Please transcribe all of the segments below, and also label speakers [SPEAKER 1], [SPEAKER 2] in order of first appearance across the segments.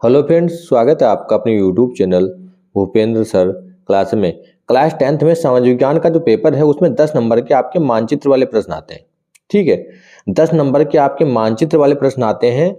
[SPEAKER 1] Hello friends, स्वागत है आपका अपने YouTube channel Bhupendra sir class में। क्लास 10th में समाज विज्ञान का जो पेपर है उसमें 10 नंबर के आपके मानचित्र वाले प्रश्न आते हैं। ठीक है, 10 नंबर के आपके मानचित्र वाले प्रश्न आते हैं।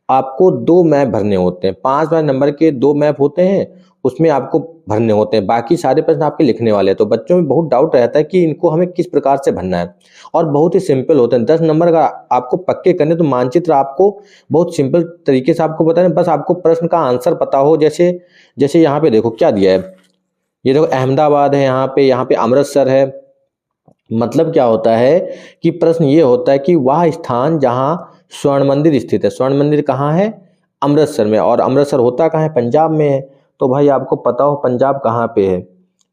[SPEAKER 1] आपको 2 मैप भरने होते हैं। 5 नंबर के 2 मैप होते हैं, उसमें आपको भरने होते हैं। बाकी सारे प्रश्न आपके लिखने वाले हैं। तो बच्चों में बहुत डाउट रहता है कि इनको हमें किस प्रकार से भरना है, और बहुत ही सिंपल होते हैं। 10 नंबर का आपको पक्के करने तो मानचित्र आपको बहुत सिंपल तरीके से आपको बताना है। बस आपको प्रश्न का आंसर पता हो। जैसे जैसे यहाँ पे देखो क्या दिया है। ये देखो अहमदाबाद है, यहाँ पे अमृतसर है। मतलब क्या होता है कि प्रश्न ये होता है कि वह स्थान जहाँ स्वर्ण मंदिर स्थित है। स्वर्ण मंदिर कहाँ है? अमृतसर में। और अमृतसर होता कहाँ है? पंजाब में है। तो भाई आपको पता हो पंजाब कहाँ पे है।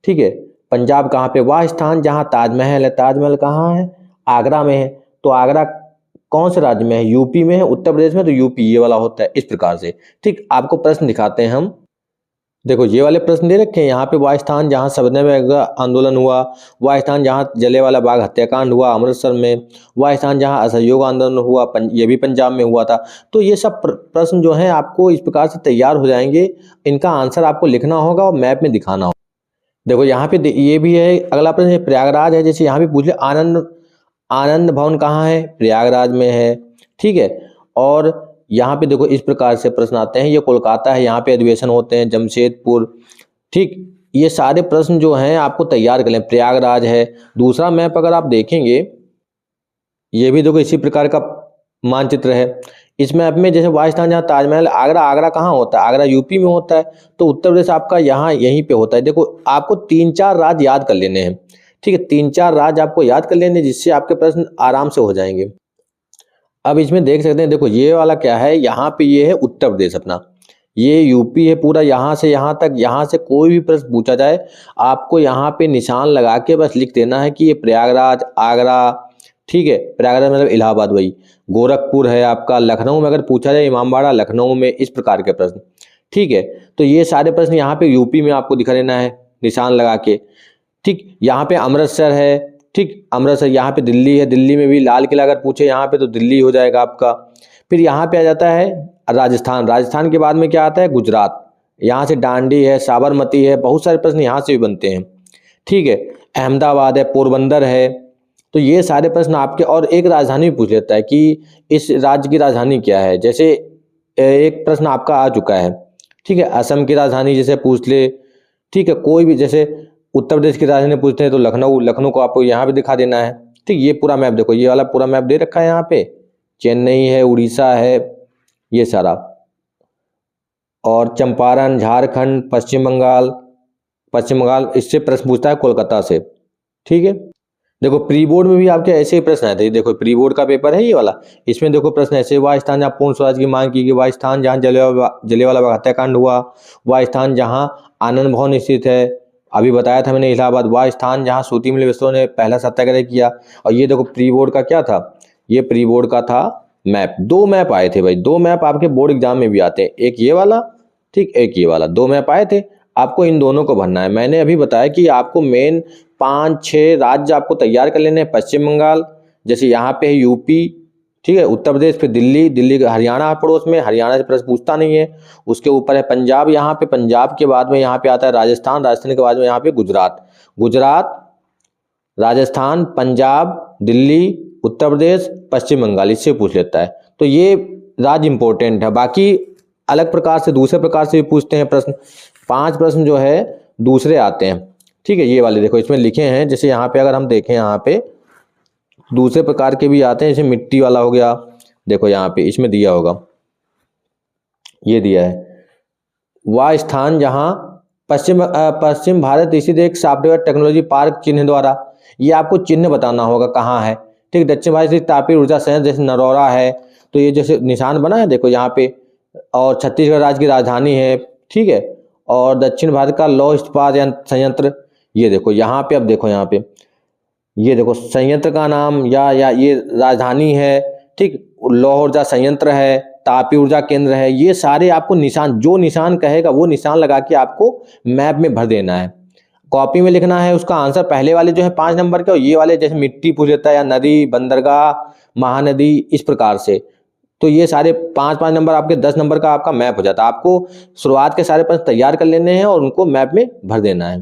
[SPEAKER 1] ठीक है, पंजाब कहाँ पे? वह स्थान जहाँ ताजमहल है। ताजमहल कहाँ है? आगरा में है। तो आगरा कौन से राज्य में है? यूपी में है। उत्तर प्रदेश में तो यूपी ये वाला होता है। इस प्रकार से ठीक आपको प्रश्न दिखाते हैं हम। देखो ये वाले प्रश्न दे रखे हैं। यहाँ पे वह स्थान जहाँ सबने आंदोलन हुआ, वह स्थान जहाँ जलियांवाला बाग हत्याकांड हुआ अमृतसर में, वह स्थान जहाँ असहयोग आंदोलन हुआ ये भी पंजाब में हुआ था। तो ये सब प्रश्न जो हैं आपको इस प्रकार से तैयार हो जाएंगे। इनका आंसर आपको लिखना होगा और मैप में दिखाना होगा। देखो यहाँ पे ये भी है। अगला प्रश्न है प्रयागराज है। जैसे यहाँ पे पूछ ले आनंद आनंद भवन कहाँ है? प्रयागराज में है। ठीक है, और यहाँ पे देखो इस प्रकार से प्रश्न आते हैं। ये कोलकाता है, यहाँ पे अधिवेशन होते हैं जमशेदपुर। ठीक, ये सारे प्रश्न जो हैं आपको तैयार कर लें। प्रयागराज है। दूसरा मैप अगर आप देखेंगे, ये भी देखो इसी प्रकार का मानचित्र है। इस मैप में जैसे राजस्थान जहाँ ताजमहल, आगरा, आगरा कहाँ होता है? आगरा यूपी में होता है। तो उत्तर प्रदेश आपका यहाँ यहीं पे होता है। देखो आपको 3-4 राज्य याद कर लेने हैं। ठीक है, 3-4 राज्य आपको याद कर लेने, जिससे आपके प्रश्न आराम से हो जाएंगे। अब इसमें देख सकते हैं, देखो ये वाला क्या है, यहाँ पे ये है उत्तर प्रदेश अपना, ये यूपी है पूरा। यहाँ से यहाँ तक, यहाँ से कोई भी प्रश्न पूछा जाए आपको यहाँ पे निशान लगा के बस लिख देना है कि ये प्रयागराज, आगरा। ठीक है, प्रयागराज मतलब इलाहाबाद वही। गोरखपुर है आपका। लखनऊ में अगर पूछा जाए, इमामबाड़ा लखनऊ में। इस प्रकार के प्रश्न। ठीक है, तो ये सारे प्रश्न यहाँ पे यूपी में आपको दिखा देना है निशान लगा के। ठीक, यहाँ पे अमृतसर है। ठीक, अमृतसर। यहाँ पे दिल्ली है, दिल्ली में भी लाल किला अगर पूछे यहाँ पे तो दिल्ली हो जाएगा आपका। फिर यहाँ पे आ जाता है राजस्थान। राजस्थान के बाद में क्या आता है? गुजरात। यहाँ से दांडी है, साबरमती है। बहुत सारे प्रश्न यहाँ से भी बनते हैं। ठीक है, अहमदाबाद है, पोरबंदर है। तो ये सारे प्रश्न आपके, और एक राजधानी भी पूछ लेता है कि इस राज्य की राजधानी क्या है। जैसे एक प्रश्न आपका आ चुका है। ठीक है, असम की राजधानी जैसे पूछ ले। ठीक है, कोई भी जैसे उत्तर प्रदेश की राजधानी पूछते हैं तो लखनऊ, लखनऊ को आपको यहाँ पे दिखा देना है। ठीक, ये पूरा मैप देखो, ये वाला पूरा मैप दे रखा है। यहाँ पे चेन्नई है, उड़ीसा है, ये सारा। और चंपारण, झारखंड, पश्चिम बंगाल। पश्चिम बंगाल इससे प्रश्न पूछता है कोलकाता से। ठीक है, देखो प्री बोर्ड में भी आपके ऐसे ही प्रश्न आए थे। देखो प्री बोर्ड का पेपर है ये वाला। इसमें देखो प्रश्न ऐसे, वह स्थान जहाँ पूर्ण स्वराज की मांग की गई, वह स्थान जहाँ जलियांवाला बाग हत्याकांड हुआ, वह स्थान जहाँ आनंद भवन स्थित है। अभी बताया था मैंने इलाहाबाद। वह स्थान जहाँ सूती मिल मित्रों ने पहला सत्याग्रह किया। और ये देखो प्री बोर्ड का क्या था? ये प्री बोर्ड का था मैप। 2 मैप आए थे भाई। 2 मैप आपके बोर्ड एग्जाम में भी आते हैं, एक ये वाला, ठीक, एक ये वाला। 2 मैप आए थे। आपको इन दोनों को भरना है। मैंने अभी बताया कि आपको मेन 5-6 राज्य आपको तैयार कर लेने हैं। पश्चिम बंगाल, जैसे यहाँ पे है यूपी। ठीक है, उत्तर प्रदेश, फिर दिल्ली, दिल्ली हरियाणा पड़ोस में, हरियाणा से प्रश्न पूछता नहीं है। उसके ऊपर है पंजाब। यहाँ पे पंजाब के बाद में यहाँ पे आता है राजस्थान। राजस्थान के बाद में यहाँ पे गुजरात। गुजरात, राजस्थान, पंजाब, दिल्ली, उत्तर प्रदेश, पश्चिम बंगाल, इससे पूछ लेता है। तो ये राज्य इंपॉर्टेंट है। बाकी अलग प्रकार से, दूसरे प्रकार से भी पूछते हैं प्रश्न। 5 प्रश्न जो है दूसरे आते हैं। ठीक है, ये वाले देखो इसमें लिखे हैं। जैसे यहाँ पे अगर हम देखें, यहाँ पे दूसरे प्रकार के भी आते हैं। जैसे मिट्टी वाला हो गया। देखो यहाँ पे इसमें दिया होगा, ये दिया है, वह स्थान जहाँ पश्चिम भारत स्थित एक सॉफ्टवेयर टेक्नोलॉजी पार्क चिन्ह द्वारा। ये आपको चिन्ह बताना होगा कहाँ है। ठीक, दक्षिण भारत स्थित तापीय ऊर्जा संयंत्र जैसे नरौरा है। तो ये जैसे निशान बना है देखो यहाँ पे। और छत्तीसगढ़ राज्य की राजधानी है। ठीक है, और दक्षिण भारत का लौह इस्पात संयंत्र, ये देखो यहाँ पे। अब देखो यहाँ पे, ये देखो संयंत्र का नाम या ये राजधानी है। ठीक, लौह ऊर्जा संयंत्र है, तापीय ऊर्जा केंद्र है। ये सारे आपको निशान, जो निशान कहेगा वो निशान लगा के आपको मैप में भर देना है। कॉपी में लिखना है उसका आंसर। पहले वाले जो है 5 नंबर के, और ये वाले जैसे मिट्टी पूछ लेता है, या नदी, बंदरगाह, महानदी, इस प्रकार से तो ये सारे 5-5 नंबर आपके 10 नंबर का आपका मैप हो जाता है। आपको शुरुआत के सारे प्रश्न तैयार कर लेने हैं और उनको मैप में भर देना है।